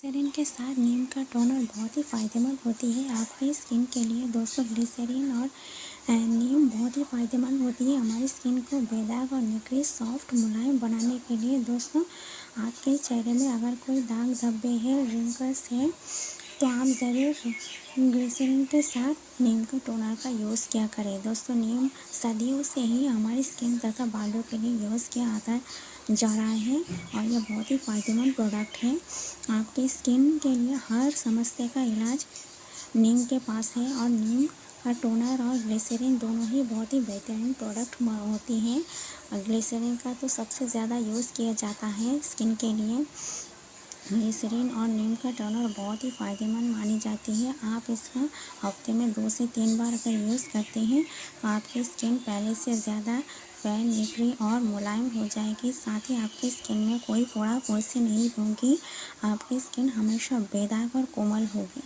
Glycerine के साथ नीम का टोनर बहुत ही फ़ायदेमंद होती है आपकी स्किन के लिए। दोस्तों ग्लिसरीन और नीम बहुत ही फ़ायदेमंद होती है हमारी स्किन को बेदाग और निखरी सॉफ्ट मुलायम बनाने के लिए। दोस्तों आपके चेहरे में अगर कोई दाग धब्बे है, रिंकल्स है, तो आप ज़रूर ग्लिसरीन के साथ नीम के टोनर का यूज़ किया करें। दोस्तों नीम सदियों से ही हमारी स्किन तथा बालों के लिए यूज़ किया आता जा रहा है और यह बहुत ही फ़ायदेमंद प्रोडक्ट है। आपकी स्किन के लिए हर समस्या का इलाज नीम के पास है और नीम का टोनर और ग्लिसरीन दोनों ही बहुत ही बेहतरीन प्रोडक्ट होती हैं। ग्लिसरीन का तो सबसे ज़्यादा यूज़ किया जाता है स्किन के लिए। ग्लिसरीन और नीम का टोनर बहुत ही फ़ायदेमंद मानी जाती है। आप इसका हफ्ते में 2 से 3 बार अगर यूज़ करते हैं तो आपकी स्किन पहले से ज़्यादा फेयर, निखरी और मुलायम हो जाएगी। साथ ही आपकी स्किन में कोई फोड़ा फुंसी नहीं होगी। आपकी स्किन हमेशा बेदाग और कोमल होगी।